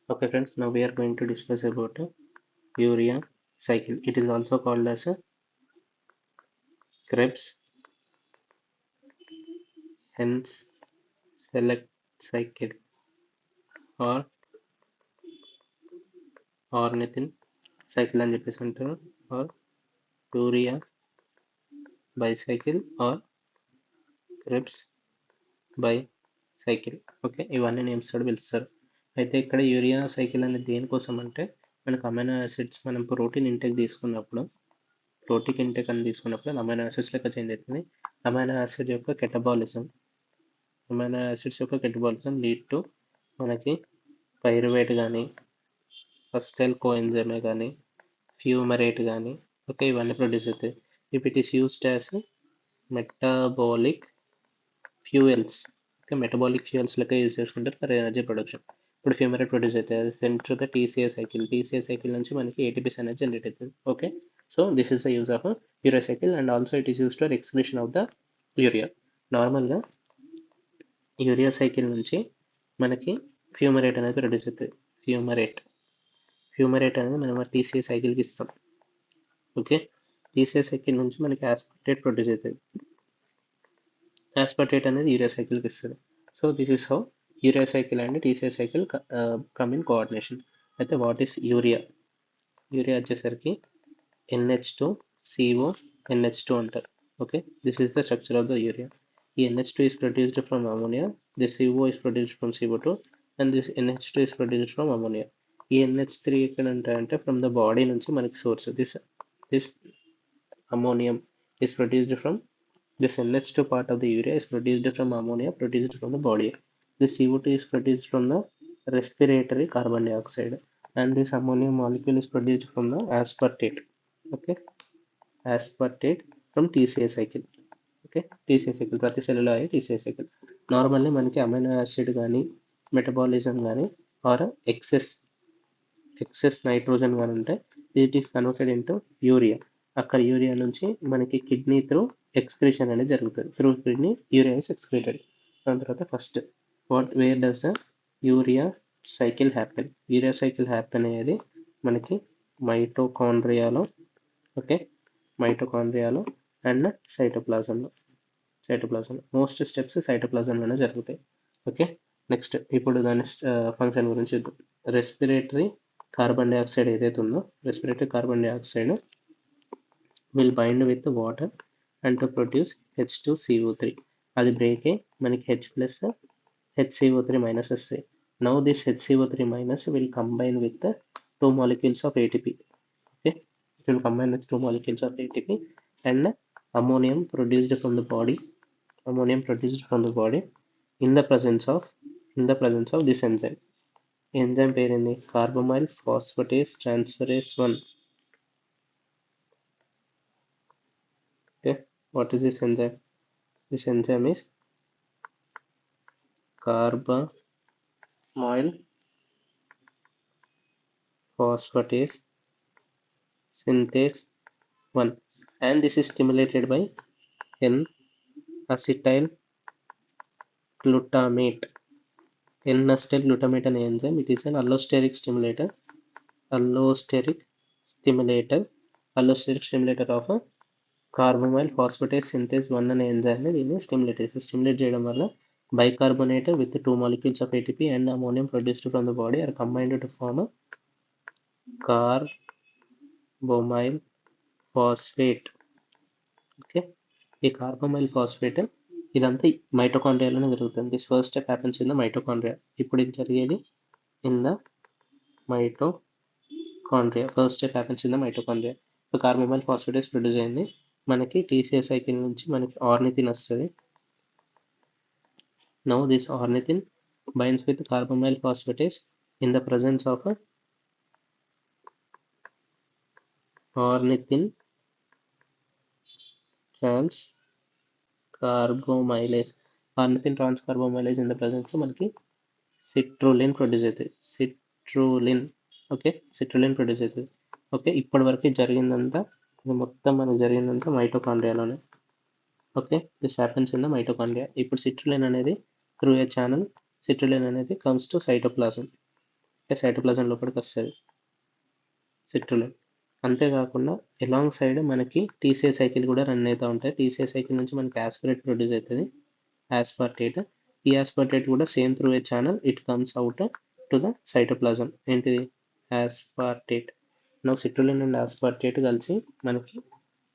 Okay friends, now we are going to discuss about urea cycle. It is also called as a Krebs Hens select cycle or ornithine cycle అని చెప్పేసి అంటారు or urea bicycle or Krebs bicycle. Okay, ఇవన్నీ names తోటి పిలుస్తారు. అయితే ఇక్కడ urea cycle అనేది దేనికోసం అంటే మనకు అమైనో యాసిడ్స్ మనం ప్రోటీన్ ఇంటేక్ తీసుకున్నప్పుడు అది అమైనో యాసిడ్స్ లెక్క చేంజ్ అవుతుంది. అమైనో యాసిడ్ యొక్క కెటబాలిజం లీడ్ టు మనకి పైరువేట్ కానీ ఫస్టైల్ కోఎంజైమ్ కానీ ఫ్యూమరేట్ కానీ ఓకే ఇవన్నీ ప్రొడ్యూస్ అవుతాయి. If it is used as metabolic fuels metabolic fuels లెక్క యూజ్ చేసుకుంటారు ఫర్ ఎనర్జీ ప్రొడక్షన్. ఇప్పుడు ఫ్యూమరేట్ ప్రొడ్యూస్ అవుతుంది sent to the TCA cycle నుంచి మనకి ఏటీపీస్ అనేది జనరేట్ అవుతుంది. Okay, so this is the use of urea cycle and also it is used for excretion of the urea. నార్మల్గా urea cycle నుంచి మనకి fumarate అనేది produce అవుతుంది. ఫ్యూమరేట్ అనేది మనం టీసీఏ సైకిల్కి ఇస్తాం. ఓకే, టీసీఏ సైకిల్ నుంచి మనకి యాస్పర్టేట్ ప్రొడ్యూస్ అవుతుంది. యాస్పర్టేట్ అనేది యూరియా సైకిల్కి ఇస్తుంది. So this is how urea cycle and TCA cycle come in coordination. అయితే వాట్ ఈస్ యూరియా వచ్చేసరికి NH2CO NH2 అంటారు. Okay, this is the structure of the urea. ఈ NH2 is produced from ammonia, this CO is produced from CO2 and this NH2 is produced from ammonia. ఈ NH3 ఎక్కడ ఉంటాయంటే from the body నుంచి మనకి source. This ammonium is produced from this NH2 part of the urea is produced from ammonia produced from the body. This CO2 is produced from the respiratory carbon dioxide and this ammonium molecule is produced from the aspartate. Okay, aspartate from TCA cycle. Okay, TCA cycle ప్రతి సెల్లో అయ్యే TCA cycle. Normally మనకి amino acid కానీ metabolism కానీ are excess nitrogen కానీ ఉంటే it is converted into urea. అక్కడ urea నుంచి మనకి కిడ్నీ త్రూ ఎక్స్క్రీషన్ అనేది జరుగుతుంది. Through kidney urea is excreted. దాని తర్వాత first where does the urea cycle happen అయ్యేది మనకి మైటోకాండ్రియాలో. ఓకే, మైటోకాండ్రియాలో అండ్ సైటోప్లాజంలో మోస్ట్ స్టెప్స్ సైటోప్లాజంలోనే జరుగుతాయి. ఓకే, నెక్స్ట్ ఇప్పుడు దాని ఫంక్షన్ గురించి చూద్దాం. రెస్పిరేటరీ కార్బన్ డైఆక్సైడ్ ఏదైతే ఉందో respiratory carbon dioxide will bind with water and to produce H2CO3. అది బ్రేక్ అయ్యి మనకి H ప్లస్ HCO3 మైనస్ వస్తాయి. Now this HCO3 minus will combine with 2 molecules of ATP. Okay, it will combine with 2 molecules of ATP and ammonium produced from the body in the presence of this enzyme. Enzyme పేరేంది? Carbamyl phosphatase transferase 1. Okay, what is this enzyme? This enzyme is carbamyl phosphatase synthase 1 and this is stimulated by N-acetyl glutamate. N-acetyl glutamate అనే enzyme, it is an allosteric stimulator of a carbamyl phosphatase synthase 1 అనే enzyme ని దీన్ని stimulate చేయడం వల్ల bicarbonate with 2 molecules of ATP and ammonium produced from the body are combined to form a carbamyl phosphate. Okay, ఈ carbamyl phosphate ఇదంతా మైటోకాండ్రియాలోనే జరుగుతుంది. This first step happens in the mitochondria. ఇప్పుడు ఇది జరిగేది in the mitochondria. First step happens in the mitochondria. ఇప్పుడు carbamyl phosphatase produce అయింది. మనకి టీసీఏ సైకిల్ నుంచి మనకి ఆర్నిథిన్ వస్తుంది. Now this ornithine binds with carbamyl phosphatase in the presence of a ornithine transcarbamylase in the presence లో మనకి citrulline produce అవుతుంది. Citrulline produce అవుతుంది. ఓకే, ఇప్పటి వరకు జరిగిందంతా మొత్తం మనకు జరిగిందంతా మైటోకాండ్రియాలోనే. Okay, this happens in the mitochondria. ఇప్పుడు సిట్రులిన్ అనేది through a channel comes to cytoplasm. Cytoplasm లోపలికి వస్తుంది సిట్రులిన్. అంతేకాకుండా ఎలాంగ్ సైడ్ మనకి టీసీఏ సైకిల్ కూడా రన్ అవుతూ ఉంటాయి. టీసీఏ సైకిల్ నుంచి మనకి ఆస్పిరేట్ ప్రొడ్యూస్ అవుతుంది, ఆస్పార్టేట్. ఈ ఆస్పార్టేట్ కూడా same through a channel it comes out to the cytoplasm. ఏంటిది? Aspartate. Now citrulline and aspartate కలిసి మనకి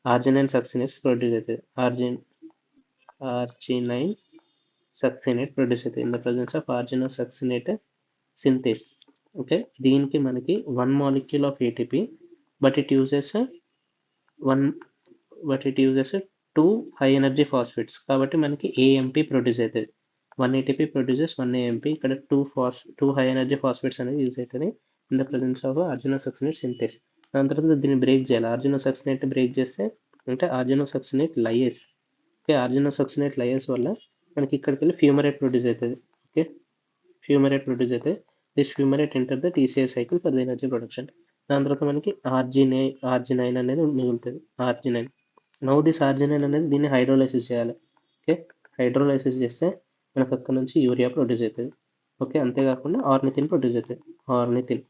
ఆర్జినైన్ సక్సినేస్ ప్రొడ్యూస్ అవుతుంది. ఆర్జినైన్ సక్సినేట్ ప్రొడ్యూస్ అవుతుంది in the presence of argininosuccinate synthase. Okay, దీనికి మనకి 1 molecule of ATP, but it uses one but it uses 2 high energy phosphates. కాబట్టి మనకి AMP produce అవుతుంది. 1 ATP produces 1 AMP. ఇక్కడ 2 high energy phosphates అనేది use అవుతుంది in the presence of argininosuccinate synthase. దాని తర్వాత దీన్ని బ్రేక్ చేయాలి. ఆర్జినోసక్సినేట్ బ్రేక్ చేస్తే అంటే ఆర్జినోసక్సినేట్ లయేస్. ఓకే, ఆర్జినోసక్సినేట్ లయేస్ వల్ల మనకి ఇక్కడికి వెళ్ళి ఫ్యూమరేట్ ప్రొడ్యూస్ అవుతుంది. ఓకే, ఫ్యూమరేట్ ప్రొడ్యూస్ అయితే this fumarate enter the TCA cycle for the energy production. దాని తర్వాత మనకి ఆర్జినైన్ అనేది మిగులుతుంది. ఆర్జినైన్. నౌ దిస్ ఆర్జినైన్ అనేది దీన్ని హైడ్రోలైసిస్ చేయాలి. ఓకే, హైడ్రోలైసిస్ చేస్తే మనకు అక్కడ నుంచి యూరియా ప్రొడ్యూస్ అవుతుంది. ఓకే, అంతేకాకుండా ఆర్నిథిన్ ప్రొడ్యూస్ అవుతుంది. ఆర్నిథిన్.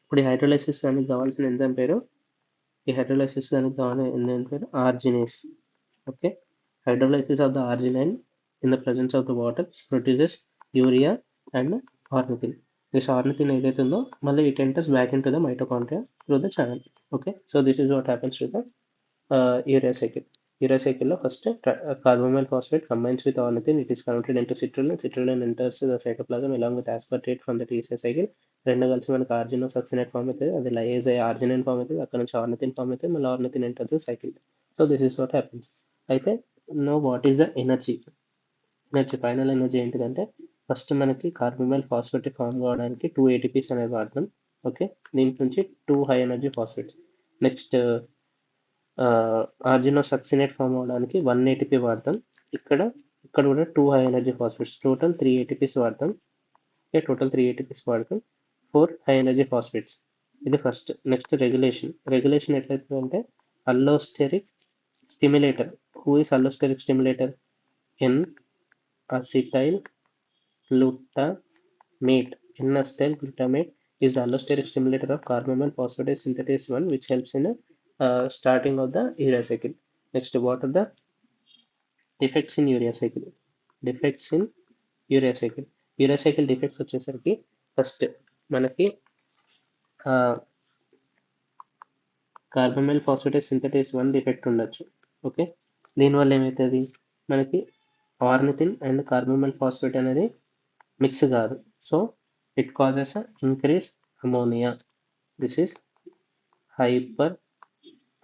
ఇప్పుడు ఈ హైడ్రోలైసిస్ దానికి కావాల్సిన ఎంజైమ్ పేరు arginase. Okay, hydrolysis of the arginine in the presence of the water produces urea and ornithine. This ornithine ఏదైతే ఉందో మళ్ళీ it enters back into the mitochondria through the channel. Okay, so this is what happens to the urea cycle. Urea cycle లో first carbamyl phosphate combines with ornithine. It is converted into citrulline. Citrulline enters the cytoplasm along with aspartate from the TCA cycle. రెండు కలిసి మనకి ఆర్జినోసక్సినేట్ form అవుతుంది. అది లయేజ్ అయ్యి arginine form అవుతుంది. అక్కడ నుంచి ఆర్నిథిన్ ఫామ్ అవుతుంది. మళ్ళీ ornithine enters the cycle. So this is what happens. అయితే now what is the energy? Final energy ఏంటిదంటే ఫస్ట్ మనకి కార్బమైల్ ఫాస్ఫేట్ ఫామ్ కావడానికి 2 ATPs అనేది వాడతాం. ఓకే, దీంట్ నుంచి 2 high energy phosphates. Next argininosuccinate form అవడానికి 1 ATP వాడతాం. ఇక్కడ కూడా 2 high energy phosphates. Total 3 ATPs వాడతాం. ఓకే, టోటల్ 3 ATPs వాడతాం. 4 హై ఎనర్జీ ఫాస్ఫేట్స్. ఇది first. Next regulation ఎట్లయితుందంటే అల్లోస్టెరిక్ stimulator. Who is allosteric stimulator? N-acetyl glutamate. N-acetyl glutamate is the allosteric stimulator of carbamyl phosphatase synthetase 1, which helps in starting of the urea cycle. Next, what are the defects in urea cycle? Urea cycle defects వచ్చేసరికి first మనకి carbamyl phosphatase synthetase 1 defect ఉండొచ్చు. Okay, దీనివల్ల ఏమవుతుంది? మనకి ornithine and carbamyl phosphate అనేది mix కాదు. So it causes increase ammonia. This is hyper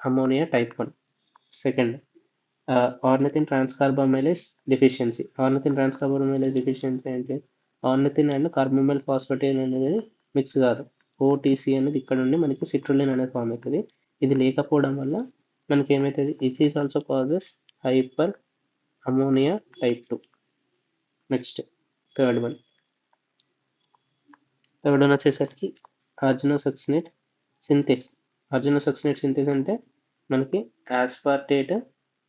ammonia type 1. Second, ornithine transcarbamylase deficiency. అంటే ornithine and carbamyl phosphate అనేది మిక్స్ కాదు. ఓటీసీ అనేది ఇక్కడ నుండి మనకి సిట్రులిన్ అనేది ఫామ్ అవుతుంది. ఇది లేకపోవడం వల్ల మనకి ఏమవుతుంది? It is also causes hyper ammonia type 2. Next third one వచ్చేసరికి ఆర్జినోసక్సినేట్ సింథేస్. అంటే మనకి ఆస్పార్టేట్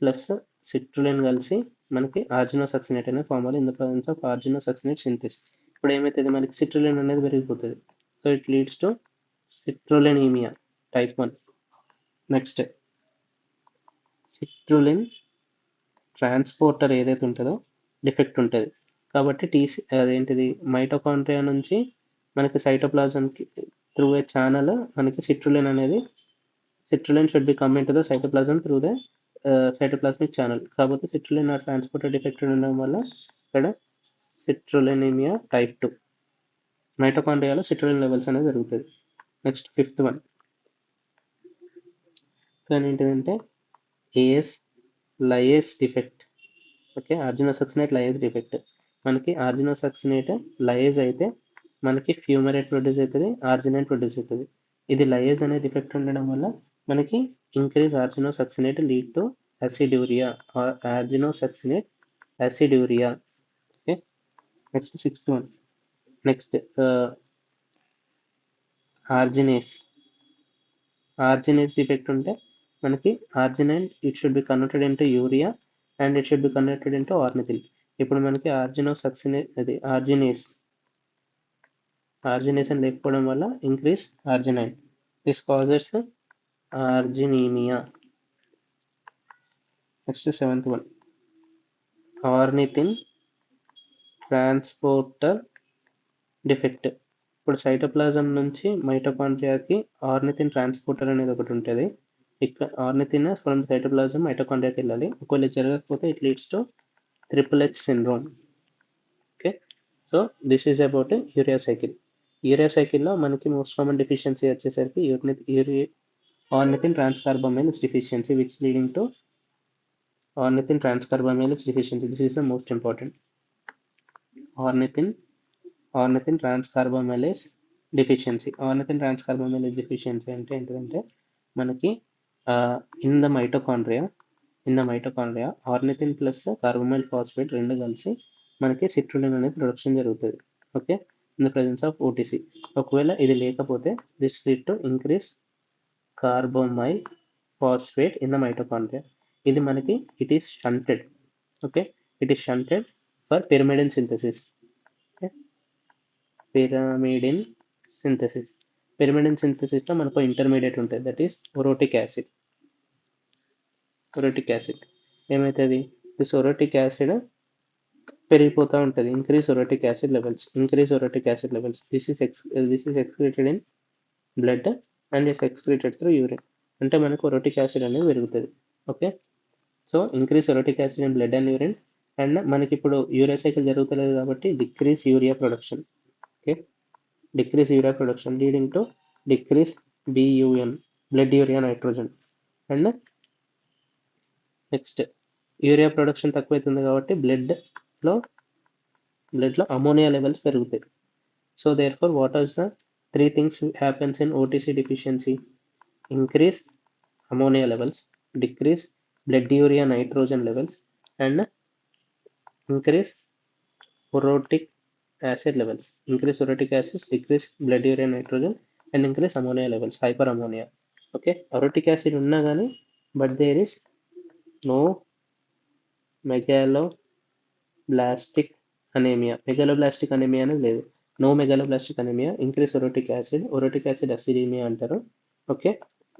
ప్లస్ సిట్రులిన్ కలిసి మనకి ఆర్జినోసక్సినేట్ అనేది ఫామ్ అవ్వాలి in the presence of argininosuccinate synthase. ఇప్పుడు ఏమవుతుంది? మనకి సిట్రులిన్ అనేది పెరిగిపోతుంది. So it leads to citrullinaemia type 1. Next, citrulline transporter ఏదైతే ఉంటుందో డిఫెక్ట్ ఉంటుంది. కాబట్టి అదేంటిది మైటోకాండ్రియా నుంచి మనకి సైటోప్లాజంకి త్రూ ఏ ఛానల్ మనకి citrulline should be come in to the cytoplasm through the cytoplasmic channel. కాకపోతే సిట్రులిన్ ట్రాన్స్పోర్టర్ డిఫెక్ట్ ఉండడం వల్ల ఇక్కడ సిట్రులినిమియా టైప్ 2 మైటోకాండ్రియాలో సిట్రులిన్ లెవెల్స్ అనేది జరుగుతుంది. నెక్స్ట్ ఫిఫ్త్ వన్ ఏంటిదంటే lyase defect. Okay, argininosuccinate lyase defect. మనకి ఆర్జినోసక్సినేట్ లయేజ్ అయితే మనకి ఫ్యూమరేట్ ప్రొడ్యూస్ అవుతుంది, ఆర్జినైన్ ప్రొడ్యూస్ అవుతుంది. ఇది లయేజ్ అనే డిఫెక్ట్ ఉండడం వల్ల మనకి increase argininosuccinate lead to aciduria or argininosuccinate aciduria. Okay, next sixth one. Next arginase defect ఉంటే మనకి arginine it should be converted into urea and it should be converted into ornithine. ఇప్పుడు మనకి arginase ఆర్జినేషన్ లేకపోవడం వల్ల increase arginine. This causes argininaemia. Next 7th one, ఆర్నిథిన్ transporter defect. ఇప్పుడు cytoplasm నుంచి మైటోకాండ్రియాకి ఆర్నిథిన్ transporter అనేది ఒకటి ఉంటుంది. ఇక్కడ ఆర్నిథిన్ ఫ్రమ్ సైటోప్లాజం మైటోకాండ్రియాకి వెళ్ళాలి. ఒకవేళ జరగకపోతే it leads to HHH syndrome. Okay, so this is about urea cycle. Urea సైకిల్లో మనకి మోస్ట్ కామన్ డెఫిషియన్సీ వచ్చేసరికి ornithine transcarbamylase deficiency, which leading to ornithine transcarbamylase deficiency. This is the most important. Ornithine transcarbamylase deficiency. Ornithine transcarbamylase deficiency అంటే ఏంటంటే మనకి in the mitochondria ornithine plus carbamyl phosphate రెండు కలిసి మనకి citrulline అనేది production జరుగుతుంది. Okay, in the presence of OTC. ఒకవేళ ఇది లేకపోతే this lead to increase carbamyl phosphate in the mitochondria. ఇది మనకి it is shunted. Okay, it is shunted for pyrimidine synthesis. Pyrimidine సింథసిస్లో మనకు ఇంటర్మీడియట్ ఉంటుంది, దట్ ఈస్ ఒరోటిక్ యాసిడ్. ఏమవుతుంది, this orotic acid పెరిగిపోతూ ఉంటుంది. Increase orotic acid levels. This is excreted in blood and is excreted through urine. అంటే మనకు orotic acid అనేది పెరుగుతుంది. Okay, so increase orotic acid in blood and urine. And మనకి ఇప్పుడు urea cycle జరుగుతలేదు కాబట్టి decrease urea production. Okay, decrease urea production leading to decrease BUN, blood urea nitrogen. And next urea production తక్కువైతుంది కాబట్టి బ్లడ్లో ammonia levels పెరుగుతాయి. So there ఫోర్ వాట్ what are 3 things happens in OTC deficiency? Increase ammonia levels, decrease blood urea nitrogen levels, and increase orotic acid levels. Increase orotic acids, decrease blood urea nitrogen, and increase ammonia levels, hyperammonia. Okay, orotic acid ఉన్నా కానీ but there is no megaloblastic anemia. Megaloblastic anaemia అనేది లేదు. No megaloblastic anaemia, increase orotic acid acidaemia అంటారు. Okay,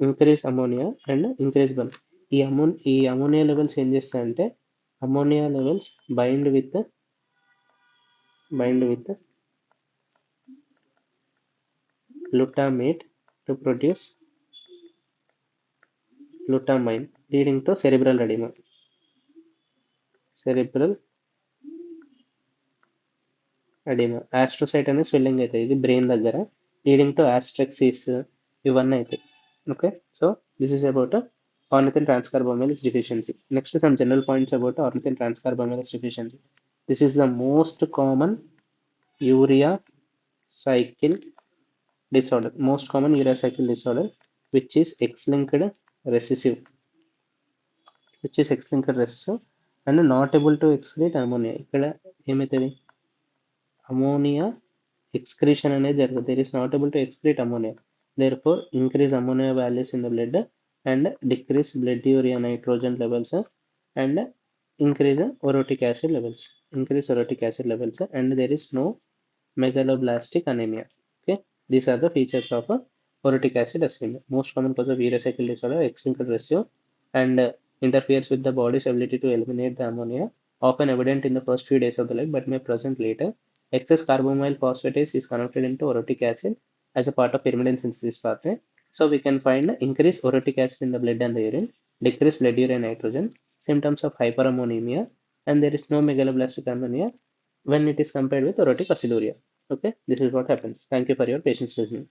increase ammonia and increase బల్. ఈ ammonia levels ఏం చేస్తాయంటే ammonia levels bind with glutamate to produce glutamine, leading to cerebral edema. Astrocyte అనేది swelling అవుతుంది, ఇది బ్రెయిన్ దగ్గర, లీడింగ్ టు ఆస్ట్రెక్సిస్, ఇవన్నీ అవుతాయి. Okay, so this is about ornithine transcarbamylase deficiency. Next some general points about ornithine transcarbamylase deficiency. This is the most common urea cycle disorder, which is X-linked recessive, and not able to excrete ammonia. ఇక్కడ ఏమవుతుంది, ammonia excretion అనేది జరుగుతుంది. there is not able to excrete ammonia, therefore increase ammonia values in the blood and decrease blood urea nitrogen levels and increase orotic acid levels, and there is no megaloblastic anemia. Okay, these are the features of orotic acid anemia. Most common cause of urea cycle disorder, X-linked recessive, and interferes with the body's ability to eliminate the ammonia, often evident in the first few days of the life but may present later. Excess carbamyl phosphatase is converted into orotic acid as a part of pyrimidine synthesis pathway. So we can find increased orotic acid in the blood and the urine, decreased blood urea nitrogen, symptoms of hyperammonemia, and there is no megaloblastic anemia when it is compared with orotic aciduria. Okay, this is what happens. Thank you for your patience listening.